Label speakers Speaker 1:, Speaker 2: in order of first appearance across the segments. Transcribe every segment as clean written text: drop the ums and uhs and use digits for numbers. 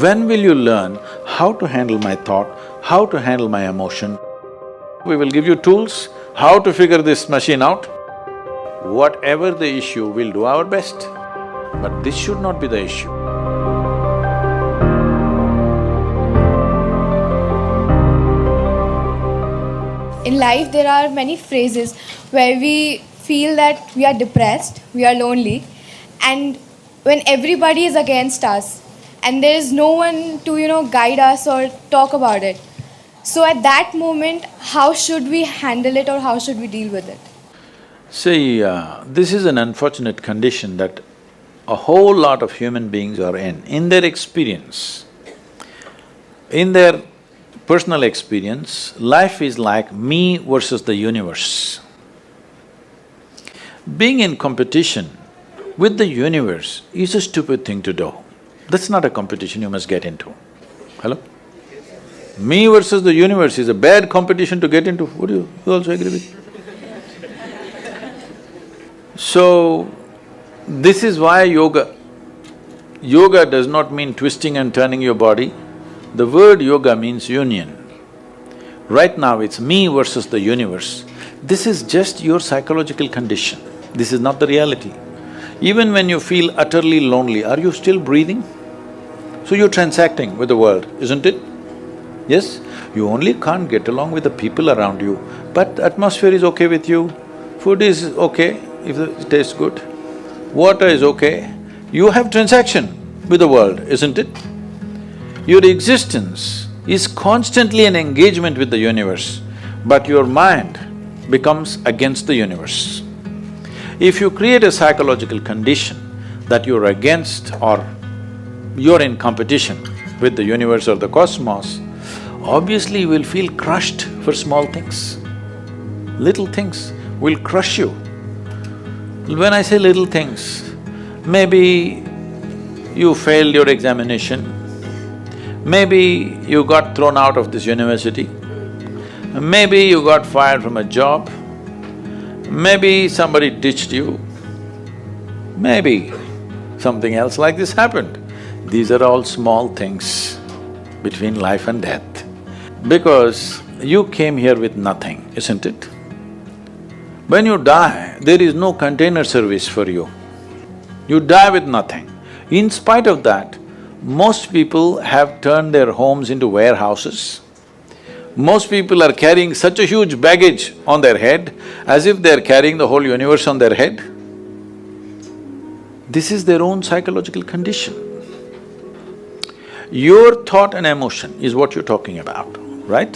Speaker 1: When will you learn how to handle my thought, how to handle my emotion? We will give you tools, how to figure this machine out. Whatever the issue, we'll do our best. But this should not be the issue.
Speaker 2: In life, there are many phases where we feel that we are depressed, we are lonely, and when everybody is against us and there is no one to guide us or talk about it. So at that moment, how should we handle it or how should we deal with it?
Speaker 1: See, this is an unfortunate condition that a whole lot of human beings are in their experience. In their personal experience, life is like me versus the universe. Being in competition with the universe is a stupid thing to do. That's not a competition you must get into. Hello? Me versus the universe is a bad competition to get into. Would you also agree with me? So, this is why yoga does not mean twisting and turning your body. The word yoga means union. Right now it's me versus the universe. This is just your psychological condition. This is not the reality. Even when you feel utterly lonely, are you still breathing? So you're transacting with the world, isn't it? Yes? You only can't get along with the people around you, but atmosphere is okay with you, food is okay if it tastes good, water is okay. You have transaction with the world, isn't it? Your existence is constantly an engagement with the universe, but your mind becomes against the universe. If you create a psychological condition that you're against or you're in competition with the universe or the cosmos, obviously you will feel crushed for small things. Little things will crush you. When I say little things, maybe you failed your examination, maybe you got thrown out of this university, maybe you got fired from a job, maybe somebody ditched you, maybe something else like this happened. These are all small things between life and death. Because you came here with nothing, isn't it? When you die, there is no container service for you. You die with nothing. In spite of that, most people have turned their homes into warehouses. Most people are carrying such a huge baggage on their head as if they're carrying the whole universe on their head. This is their own psychological condition. Your thought and emotion is what you're talking about, right?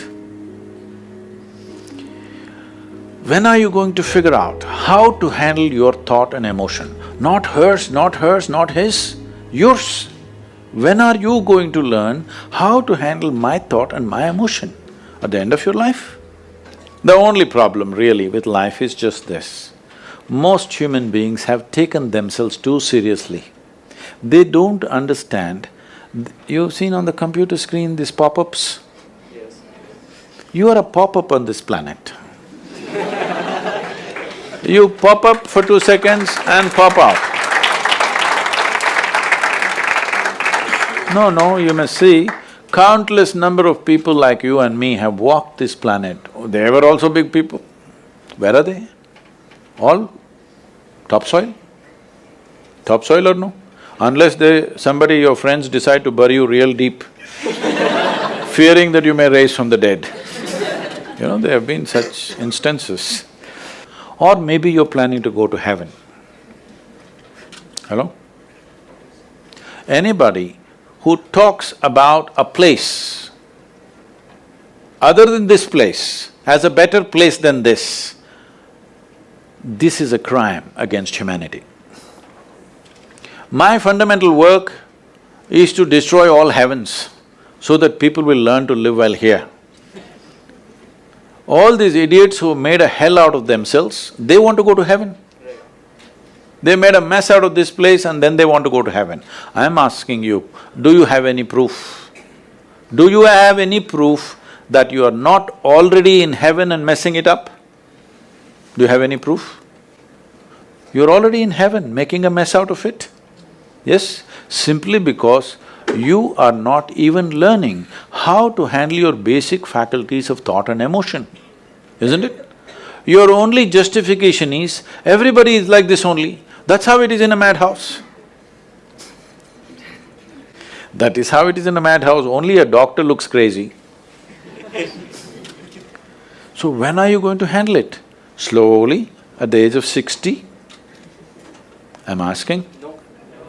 Speaker 1: When are you going to figure out how to handle your thought and emotion? Not hers, not his, yours. When are you going to learn how to handle my thought and my emotion? At the end of your life? The only problem really with life is just this. Most human beings have taken themselves too seriously. They don't understand. You've seen on the computer screen these pop-ups? Yes. You are a pop-up on this planet. You pop up for 2 seconds and pop out. No, you must see, countless number of people like you and me have walked this planet. They were also big people. Where are they? All topsoil? Topsoil or no? Unless somebody, your friends decide to bury you real deep, fearing that you may rise from the dead. There have been such instances. Or maybe you're planning to go to heaven. Hello? Anybody who talks about a place other than this place as a better place than this is a crime against humanity. My fundamental work is to destroy all heavens so that people will learn to live well here. All these idiots who made a hell out of themselves, they want to go to heaven. They made a mess out of this place and then they want to go to heaven. I am asking you, do you have any proof? Do you have any proof that you are not already in heaven and messing it up? Do you have any proof? You're already in heaven, making a mess out of it. Yes, simply because you are not even learning how to handle your basic faculties of thought and emotion, isn't it? Your only justification is, everybody is like this only, that's how it is in a madhouse. That is how it is in a madhouse, only a doctor looks crazy. So when are you going to handle it? Slowly, at the age of 60? I'm asking.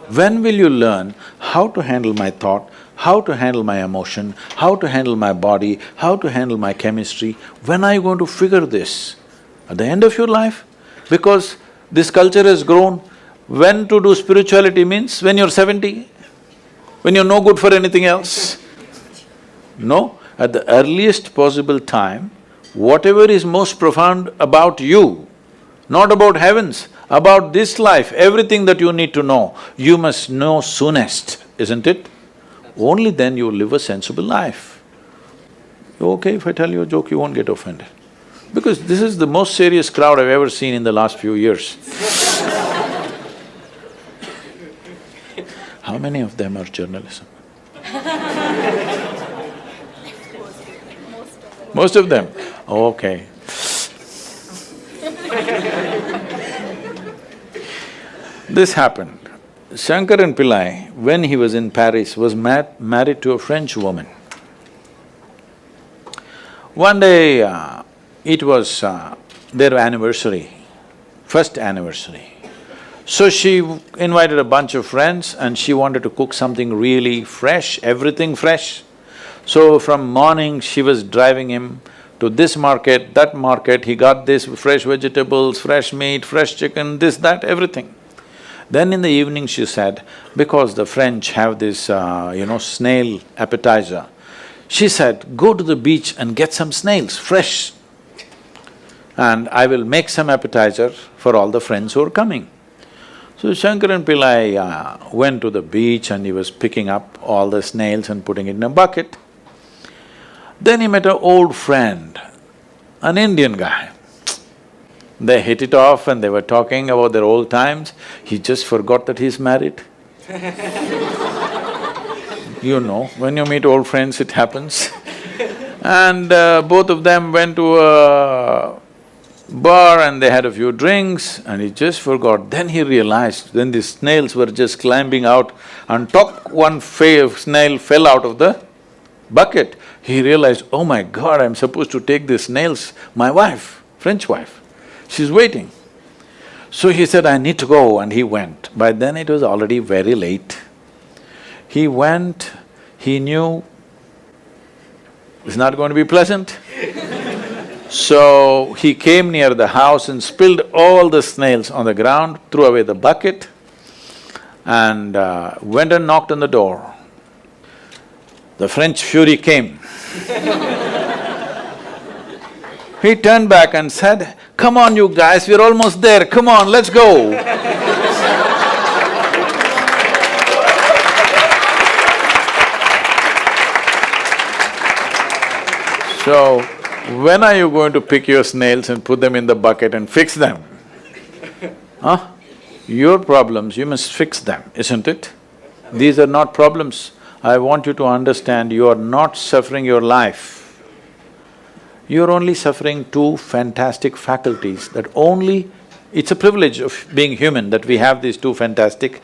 Speaker 1: When will you learn how to handle my thought, how to handle my emotion, how to handle my body, how to handle my chemistry? When are you going to figure this? At the end of your life? Because this culture has grown, when to do spirituality means when you're 70, when you're no good for anything else. No, at the earliest possible time, whatever is most profound about you, not about heavens, about this life, everything that you need to know, you must know soonest, isn't it? Only then you will live a sensible life. Okay, if I tell you a joke, you won't get offended. Because this is the most serious crowd I've ever seen in the last few years. How many of them are journalism? Most of them? Okay. This happened. Shankaran Pillai, when he was in Paris, was married to a French woman. One day, it was their anniversary, first anniversary. So she invited a bunch of friends and she wanted to cook something really fresh, everything fresh. So from morning, she was driving him to this market, that market, he got this fresh vegetables, fresh meat, fresh chicken, this, that, everything. Then in the evening she said, because the French have this, snail appetizer, she said, go to the beach and get some snails, fresh, and I will make some appetizer for all the friends who are coming. So Shankaran Pillai went to the beach and he was picking up all the snails and putting it in a bucket. Then he met an old friend, an Indian guy. They hit it off and they were talking about their old times. He just forgot that he's married. You know, when you meet old friends, it happens. And both of them went to a bar and they had a few drinks and he just forgot. Then he realized, then the snails were just climbing out and one snail fell out of the bucket. He realized, oh my God, I'm supposed to take these snails, my wife, French wife, she's waiting. So he said, I need to go, and he went. By then it was already very late. He went, he knew it's not going to be pleasant. So he came near the house and spilled all the snails on the ground, threw away the bucket and went and knocked on the door. The French fury came. He turned back and said, come on you guys, we're almost there, come on, let's go. So, when are you going to pick your snails and put them in the bucket and fix them? Huh? Your problems, you must fix them, isn't it? These are not problems. I want you to understand, you are not suffering your life. You're only suffering two fantastic faculties that only… It's a privilege of being human that we have these two fantastic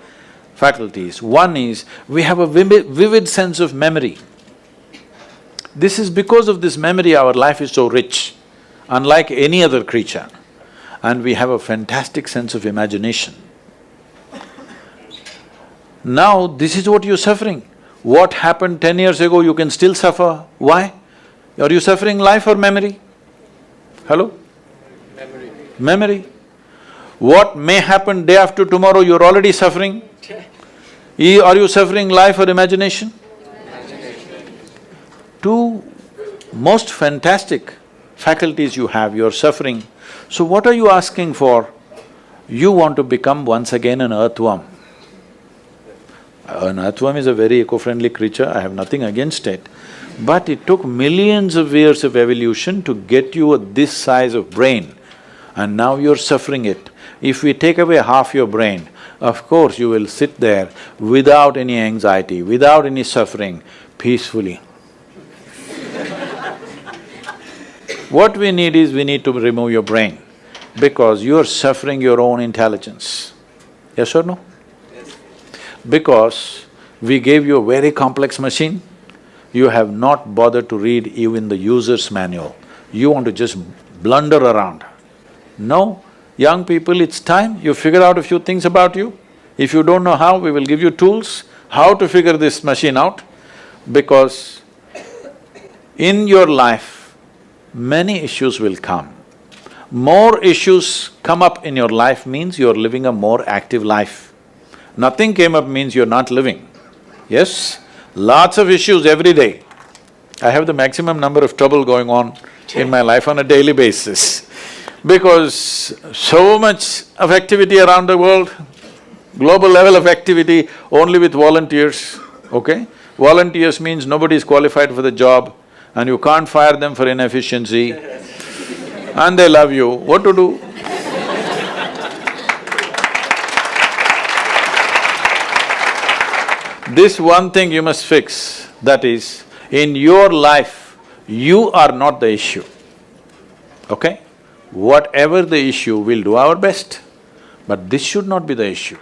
Speaker 1: faculties. One is, we have a vivid sense of memory. This is because of this memory our life is so rich, unlike any other creature. And we have a fantastic sense of imagination. Now, this is what you're suffering. What happened 10 years ago, you can still suffer. Why? Are you suffering life or memory? Hello?
Speaker 3: Memory.
Speaker 1: Memory. What may happen day after tomorrow, you're already suffering. Are you suffering life or imagination?
Speaker 3: Imagination.
Speaker 1: Two most fantastic faculties you have, you're suffering. So what are you asking for? You want to become once again an earthworm. An earthworm is a very eco-friendly creature, I have nothing against it. But it took millions of years of evolution to get you this size of brain, and now you're suffering it. If we take away half your brain, of course you will sit there without any anxiety, without any suffering, peacefully. What we need is, we need to remove your brain, because you're suffering your own intelligence. Yes or no? Because we gave you a very complex machine, you have not bothered to read even the user's manual. You want to just blunder around. No, young people, it's time you figure out a few things about you. If you don't know how, we will give you tools how to figure this machine out, because in your life, many issues will come. More issues come up in your life means you're living a more active life. Nothing came up means you're not living. Yes? Lots of issues every day. I have the maximum number of trouble going on in my life on a daily basis, because so much of activity around the world, global level of activity only with volunteers, okay? Volunteers means nobody is qualified for the job and you can't fire them for inefficiency and they love you, what to do? This one thing you must fix, that is, in your life, you are not the issue, okay? Whatever the issue, we'll do our best, but this should not be the issue.